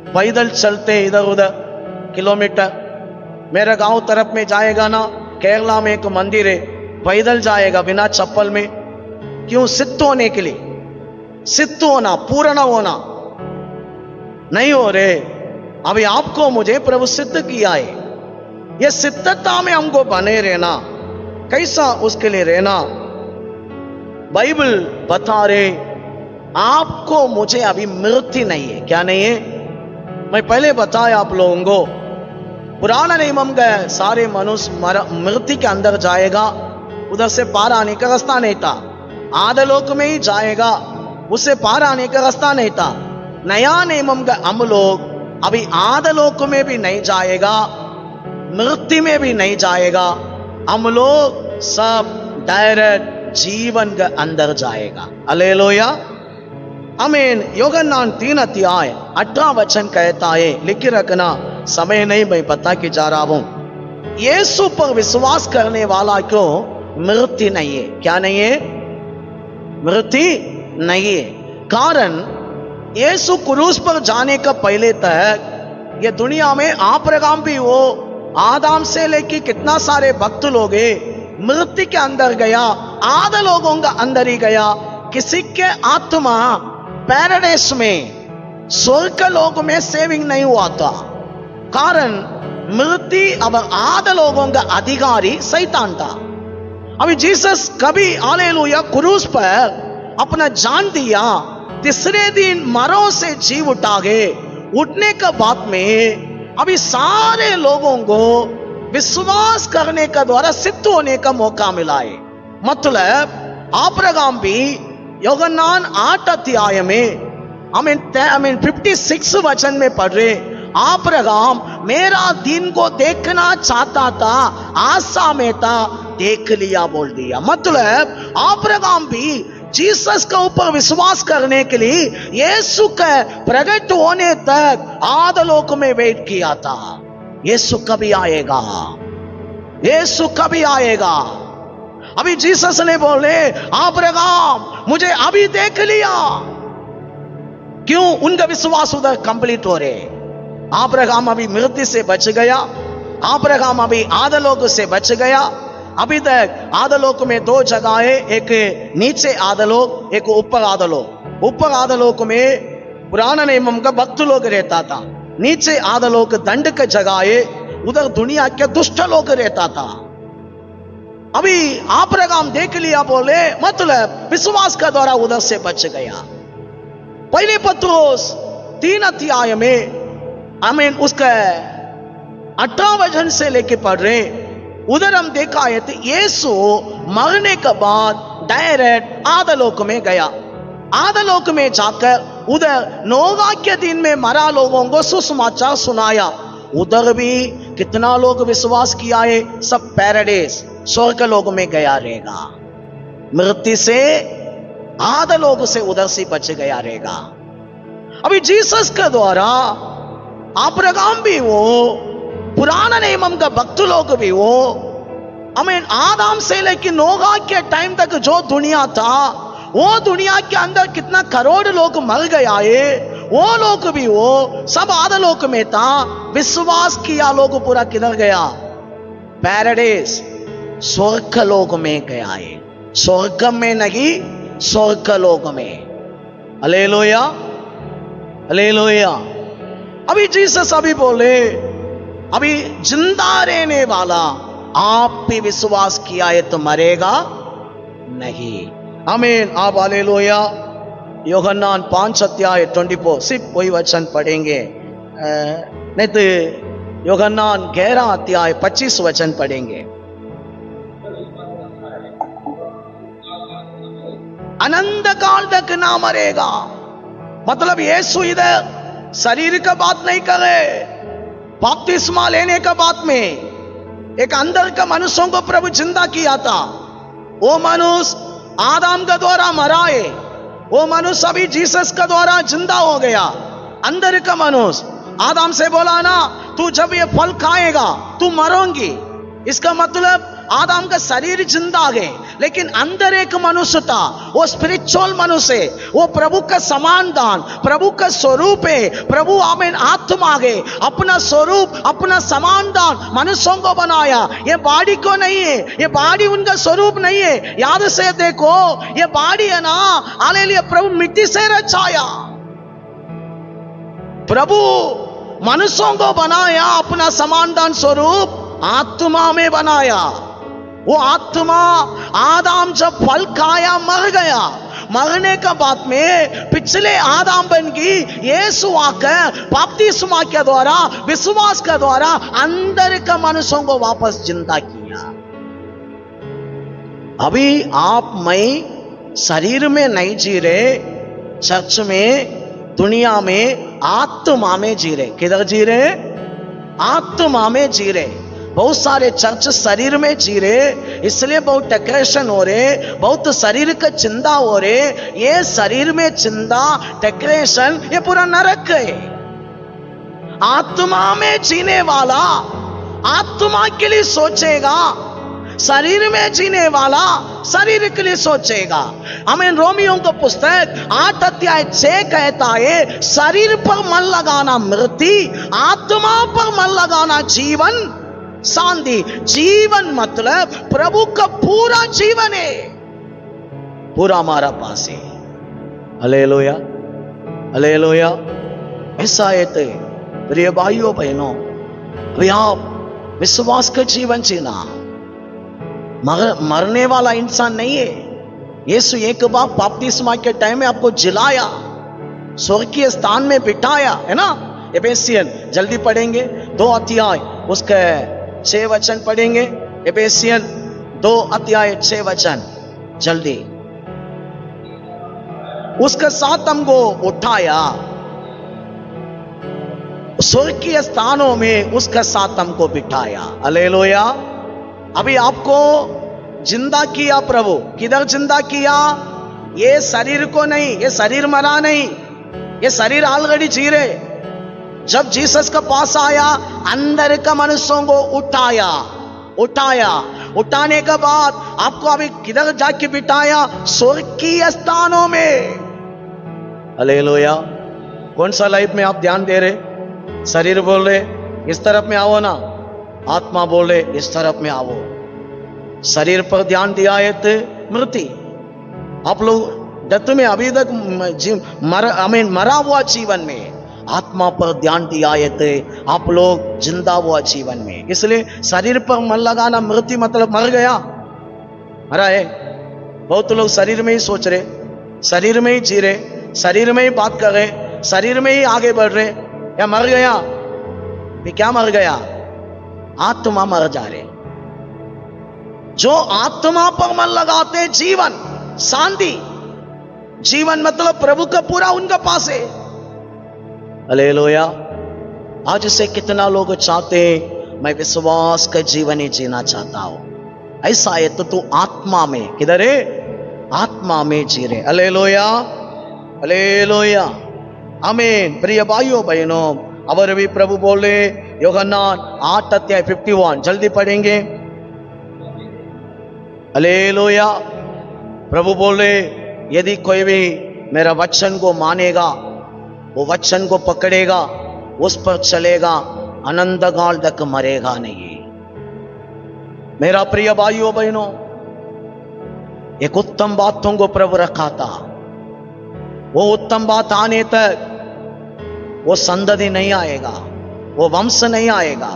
पैदल चलते इधर उधर किलोमीटर। मेरे गांव तरफ में जाएगा ना, केरला में एक मंदिर है, पैदल जाएगा बिना चप्पल में। क्यों? सिद्ध होने के लिए, सिद्ध होना, पूर्ण होना। नहीं हो रहे, अभी आपको मुझे प्रभु सिद्ध किया है। ये सिद्धता में हमको बने रहना, कैसा उसके लिए रहना, बाइबल बता रहे आपको मुझे अभी मृत्यु नहीं है। क्या नहीं है? मैं पहले बताया आप लोगों को, पुराना नियम का सारे मनुष्य मृत्यु के अंदर जाएगा, उधर से पार आने का रास्ता नहीं था। आदलोक में ही जाएगा, उससे पार आने का रास्ता नहीं था। नया नियम का हम लोग अभी आदलोक में भी नहीं जाएगा, मृत्यु में भी नहीं जाएगा, हम लोग सब डायरेक्ट जीवन के अंदर जाएगा। हालेलुया, आमीन। योहन्नान 3 अध्याय 18 वचन कहता है, लिख रखना, समय नहीं मैं बता के जा रहा हूं। यीशु पर विश्वास करने वाला को मृत्यु नहीं है। क्या नहीं है? मृत्यु नहीं है। कारण यीशु क्रूस पर जाने का पहले तक ये दुनिया में आब्राहम भी हो, आदम से लेके कितना सारे भक्त लोग मृत्यु के अंदर गया, आधा लोगों का अंदर ही गया। किसी के आत्मा पैराडाइस में, स्वर्ग लोक में सेविंग नहीं हुआ था। कारण मृत्यु अब आधा लोगों का अधिकारी शैतान था। अभी जीसस कभी हालेलुया क्रूस पर अपना जान दिया, तीसरे दिन मरों से जी उठा गए। उठने के बाद में अभी सारे लोगों को विश्वास करने का द्वारा सिद्ध होने का मौका मिला है। मतलब अब्राहम भी योहन्नान 8 अध्याय में आमीन 56 वचन में पढ़ रहे, अब्राहम मेरा दिन को देखना चाहता था, आशा में था, देख लिया बोल दिया। मतलब अब्राहम भी जीसस के ऊपर विश्वास करने के लिए यीशु के प्रकट होने तक आदलोक में वेट किया था। यीशु कभी आएगा, यीशु कभी आएगा। अभी जीसस ने बोले अब्राहम मुझे अभी देख लिया। क्यों? उनका विश्वास उधर कंप्लीट हो रहे। अब्राहम अभी मृत्यु से बच गया, अब्राहम अभी आदलोक से बच गया। अभी तक आदलोक में 2 जगह है, एक नीचे आदलोक, एक ऊपर आदलोक। ऊपर आदलोक में पुराना नियम का भक्त लोग रहता था, नीचे आदलोक दंड का जगह है, उधर दुनिया के दुष्ट लोग रहता था। अभी अब्राहम देख लिया बोले, मतलब विश्वास का द्वारा उधर से बच गया। पहले पत्रोस 3 अध्याय में आमीन उसका 18 वचन से लेके पढ़ रहे, उधर हम देखा है तो यीशु मरने के बाद डायरेक्ट आदलोक में गया। आदलोक में जाकर उधर नोवा के दिन में मरा लोगों को सुसमाचार सुनाया। उधर भी कितना लोग विश्वास किया है, सब पैराडाइस स्वर्ग लोक में गया रहेगा। मृत्यु से आदलोक से उधर से बच गया रहेगा। अभी जीसस के द्वारा अब्राहम भी वो, पुराना नियम का भक्त लोग भी वो, आमीन आदम से लेकर नोहा के टाइम तक जो दुनिया था, वो दुनिया के अंदर कितना करोड़ लोग मर गया है, वो लोग भी वो सब आदलोक में था। विश्वास किया लोग पूरा किधर गया? पैराडाइस स्वर्ग लोक में गया है। स्वर्ग में नहीं, स्वर्ग लोक में। Hallelujah, hallelujah. अभी जीसस अभी बोले, अभी जिंदा रहने वाला आप भी विश्वास किया है तो मरेगा नहीं। आमीन। आप हालेलुया। योहन्नान 5 अध्याय 24 सिर्फ वही वचन पढ़ेंगे, नहीं तो योहन्नान 11 अध्याय 25 वचन पढ़ेंगे। अनंत काल तक ना मरेगा। मतलब यीशु इधर शरीर का बात नहीं करे, बपतिस्मा लेने का बात में एक अंदर का मनुष्यों को प्रभु जिंदा किया था। वो मनुष्य आदम के द्वारा मरा है, वो मनुष्य अभी जीसस का द्वारा जिंदा हो गया। अंदर का मनुष्य आदम से बोला ना, तू जब ये फल खाएगा तू मरोगी। इसका मतलब आदम का शरीर जिंदा है, लेकिन अंदर एक मनुष्य था, वो स्पिरिचुअल मनुष्य है, वो प्रभु का समान दान, प्रभु का स्वरूप है। प्रभु आमीन आत्मा है, अपना स्वरूप अपना समान दान मनुष्यों को बनाया। ये बॉडी को नहीं है, ये बॉडी उनका स्वरूप नहीं है। याद से देखो, ये बॉडी है ना, हालेलुया, प्रभु मिट्टी से रचाया। प्रभु मनुष्यों को बनाया, अपना समानदान स्वरूप आत्मा में बनाया। वो आत्मा आदम जब फल खाया मर गया, मरने का बाद में पिछले आदम बन गई, यीशु आकर बपतिस्मा के द्वारा, विश्वास के द्वारा अंदर का मनुष्यों को वापस जिंदा किया। अभी आप मैं शरीर में नहीं जी रहे, चर्च में, दुनिया में आत्मा में जी रहे। किधर जी रहे? आत्मा में जी रहे। बहुत सारे चर्च शरीर में जी रहे, इसलिए बहुत डेकोरेशन हो रहे, बहुत शरीर का चिंता हो रहे। ये शरीर में चिंता, डेकोरेशन, ये पूरा नरक है। आत्मा में जीने वाला आत्मा के लिए सोचेगा, शरीर में जीने वाला शरीर के लिए सोचेगा। हमें रोमियों का पुस्तक 8:6 कहता है, शरीर पर मन लगाना मृत्यु, आत्मा पर मन लगाना जीवन शांति। जीवन मतलब प्रभु का पूरा जीवन है, पूरा हमारा पास है। Hallelujah, hallelujah. ऐसा है तो प्रिय भाइयों बहनों, अभी आप विश्वास का जीवन जीना। मरने वाला इंसान नहीं है। यीशु एक बार बपतिस्मा के टाइम में आपको जिलाया, स्वर्गीय स्थान में बिठाया, है ना। एफेसियन जल्दी पढ़ेंगे, 2 अध्याय उसके 6 वचन पढ़ेंगे। एफेसियन 2 अध्याय 6 वचन जल्दी। उसके साथ हमको उठाया, स्वर्गीय स्थानों में उसके साथ हमको बिठाया। हालेलुया। अभी आपको जिंदा किया प्रभु। किधर जिंदा किया? ये शरीर को नहीं, ये शरीर मरा नहीं, ये शरीर ऑलरेडी जी रहे। जब जीसस के पास आया, अंदर का मनुष्यों को उठाया, उठाया। उठाने के बाद आपको अभी किधर जाके बिठाया? स्वर्गीय स्थानों में। हालेलुया। कौन सा लाइफ में आप ध्यान दे रहे? शरीर बोल रहे इस तरफ में आओ ना, आत्मा बोले इस तरफ में आओ। शरीर पर ध्यान दिया है तो मृत्यु। आप लोग डेथ में अभी तक मरा हुआ जीवन में, आत्मा पर ध्यान दिया है तो आप लोग जिंदा हुआ जीवन में। इसलिए शरीर पर मन लगाना मृत्यु मतलब मर गया, मरा है। बहुत लोग शरीर में ही सोच रहे, शरीर में ही जी रहे, शरीर में ही बात कर रहे, शरीर में ही आगे बढ़ रहे। या मर गया? ये क्या मर गया? आत्मा मर जा रहे। जो आत्मा पर मन लगाते जीवन शांति। जीवन मतलब प्रभु का पूरा उनका पास है। हालेलुया। आज से कितना लोग चाहते हैं मैं विश्वास का जीवन ही जीना चाहता हूं। ऐसा है तो तू आत्मा में, किधर है? आत्मा में जी रहे। हालेलुया, हालेलुया, आमीन। प्रिय भाइयों बहनों, और भी प्रभु बोले, यूहन्ना 8:51 जल्दी पढ़ेंगे। हालेलुया। प्रभु बोले, यदि कोई भी मेरा वचन को मानेगा, वो वचन को पकड़ेगा, उस पर चलेगा, अनंत काल तक मरेगा नहीं। मेरा प्रिय भाइयों बहनों, एक उत्तम बातों को प्रभु रखा था। वो उत्तम बात आने तक वो संतति नहीं आएगा, वो वंश नहीं आएगा।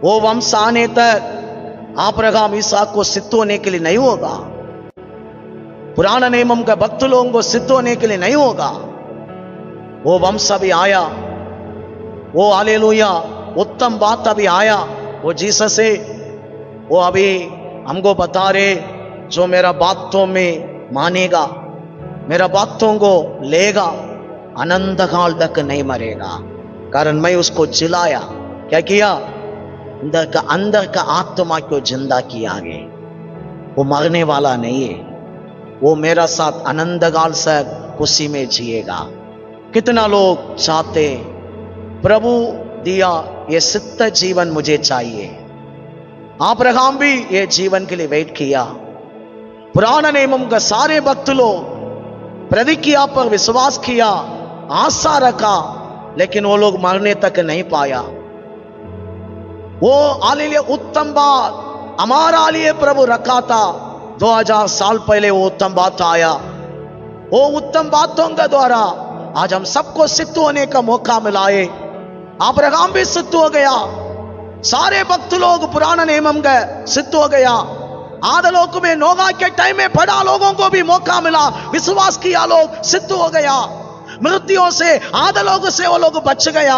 वो वंश आने तक अब्राहम इसहाक को सिद्ध होने के लिए नहीं होगा, पुराना नियम के भक्त लोगों को सिद्ध होने के लिए नहीं होगा। वो वंश अभी आया, वो हालेलुया उत्तम बात अभी आया, वो जीसस है। वो अभी हमको बता रहे, जो मेरा बातों में मानेगा, मेरा बातों को लेगा, अनंत काल तक नहीं मरेगा। कारण मैं उसको जिलाया, क्या किया? अंदर का आत्मा को जिंदा किया आगे। वो मरने वाला नहीं है, वो मेरा साथ अनंत काल से खुशी में जिएगा। कितना लोग चाहते प्रभु दिया ये सिद्ध जीवन मुझे चाहिए। अब्राहम भी ये जीवन के लिए वेट किया। पुराना नियम का सारे भक्त लोग प्रतिज्ञा पर विश्वास किया, आशा रखा, लेकिन वो लोग मरने तक नहीं पाया। वो हालेलुया उत्तम बात हमारा लिए प्रभु रखा था। 2000 साल पहले वो उत्तम बात आया। वो उत्तम बातों के द्वारा आज हम सबको सिद्ध होने का मौका मिला है। अब्राहम भी सिद्ध हो गया, सारे भक्त लोग पुराना नियम गए, सिद्ध हो गया। आदलोक में नोगा के टाइम में बड़ा लोगों को भी मौका मिला, विश्वास किया, लोग सिद्ध हो गया। मृत्युओं से, आदलोक से वो लोग बच गया।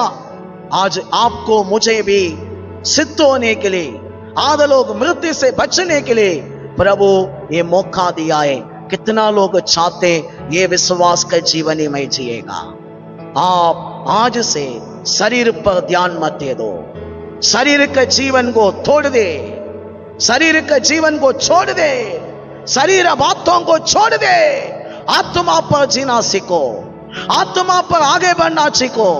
आज आपको मुझे भी सिद्ध होने के लिए, आदलोक मृत्यु से बचने के लिए प्रभु ये मौका दिया है। कितना लोग चाहते ये विश्वास का जीवन ही में जिएगा। आप आज से शरीर पर ध्यान मत दे दो, शरीर के जीवन को छोड़ दे, शरीर के जीवन को छोड़ दे, शरीर बातों को छोड़ दे, आत्मा पर जीना सीखो, आत्मा पर आगे बढ़ना सीखो।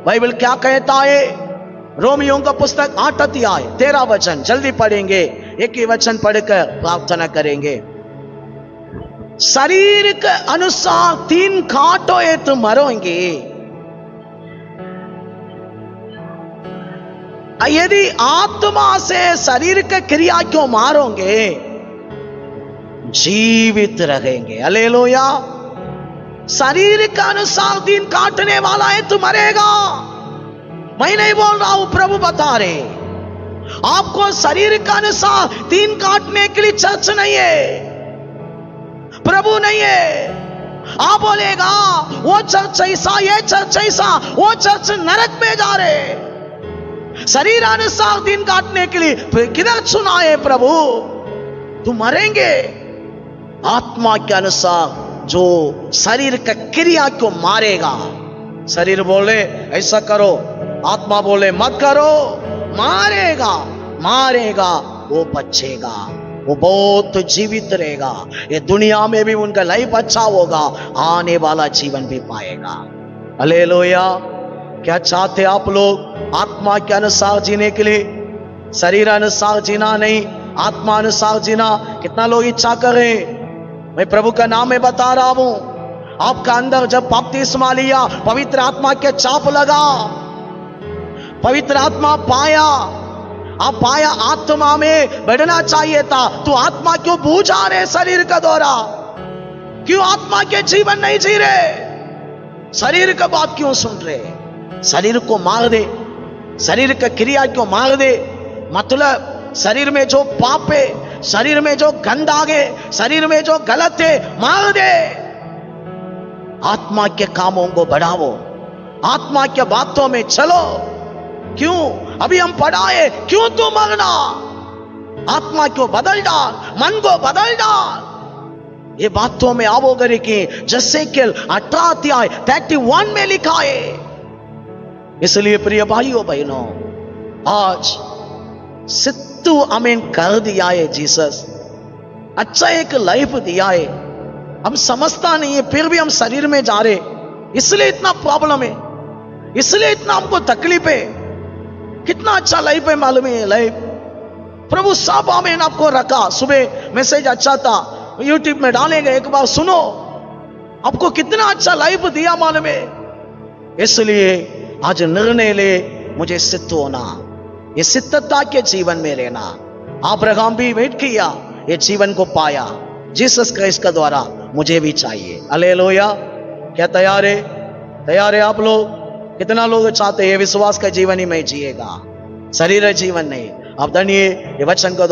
बाइबल क्या कहता है? रोमियों का पुस्तक 8 अध्याय 13 वचन, जल्दी पढ़ेंगे, एक ही वचन पढ़कर प्रार्थना करेंगे। शरीर के अनुसार 3 कांटों ये तुम मरोगे, यदि आत्मा से शरीर के क्रिया क्यों मारोगे, जीवित रहेंगे। हालेलुया। शरीर के अनुसार 3 काटने वाला है तो मरेगा। मैं नहीं बोल रहा हूं, प्रभु बता रहे। आपको शरीर के अनुसार 3 काटने के लिए चर्च नहीं है, प्रभु नहीं है। आप बोलेगा वो चर्च ऐसा, ये चर्च ऐसा, वो चर्च नरक में जा रहे। शरीर अनुसार 3 काटने के लिए फिर किधर चुना है प्रभु? तुम मरेंगे। आत्मा के अनुसार जो शरीर का क्रिया को मारेगा, शरीर बोले ऐसा करो, आत्मा बोले मत करो, मारेगा, मारेगा, वो बचेगा, वो बहुत जीवित रहेगा। ये दुनिया में भी उनका लाइफ अच्छा होगा, आने वाला जीवन भी पाएगा। हालेलुया। क्या चाहते आप लोग? आत्मा के अनुसार जीने के लिए, शरीर अनुसार जीना नहीं, आत्मा अनुसार जीना। कितना लोग इच्छा करें? मैं प्रभु का नाम में बता रहा हूं, आपका अंदर जब बपतिस्मा लिया, पवित्र आत्मा के चाप लगा, पवित्र आत्मा पाया, आप पाया, आत्मा में बढ़ना चाहिए था, तो आत्मा क्यों बूझा रहे? शरीर का दौरा क्यों? आत्मा के जीवन नहीं जी रहे, शरीर का बात क्यों सुन रहे? शरीर को मार दे, शरीर का क्रिया क्यों मार दे? मतलब शरीर में जो पाप है, शरीर में जो गंद आगे, शरीर में जो गलत है, मार दे। आत्मा के कामों को बढ़ाओ, आत्मा के बातों में चलो। क्यों? अभी हम पढ़ाए, क्यों तू मरना? आत्मा को बदल डाल, मन को बदल डाल। ये बातों में आवोगे कि जैसे कि 18 अध्याय 31 में लिखा है। इसलिए प्रिय भाइयों बहनों, आज सिद्धू हमें कर दिया है जीसस, अच्छा एक लाइफ दिया है। हम समझता नहीं है, फिर भी हम शरीर में जा रहे, इसलिए इतना प्रॉब्लम है, इसलिए इतना हमको तकलीफ है। कितना अच्छा लाइफ है, मालूम है? लाइफ प्रभु सब हमें आपको रखा। सुबह मैसेज अच्छा था, यूट्यूब में डालेंगे, एक बार सुनो, आपको कितना अच्छा लाइफ दिया, मालूम है? इसलिए आज निर्णय ले, मुझे सिद्ध होना, ये सिद्धता के जीवन में रहना। अब्राहम भी वेट किया, ये जीवन को पाया, जीसस क्राइस्ट का द्वारा मुझे भी चाहिए। हालेलुया। क्या तैयार है? तैयार है आप लोग? कितना लोग चाहते हैं विश्वास का जीवन ही में जिएगा, शरीर जीवन नहीं? आप धन्य ये वचन को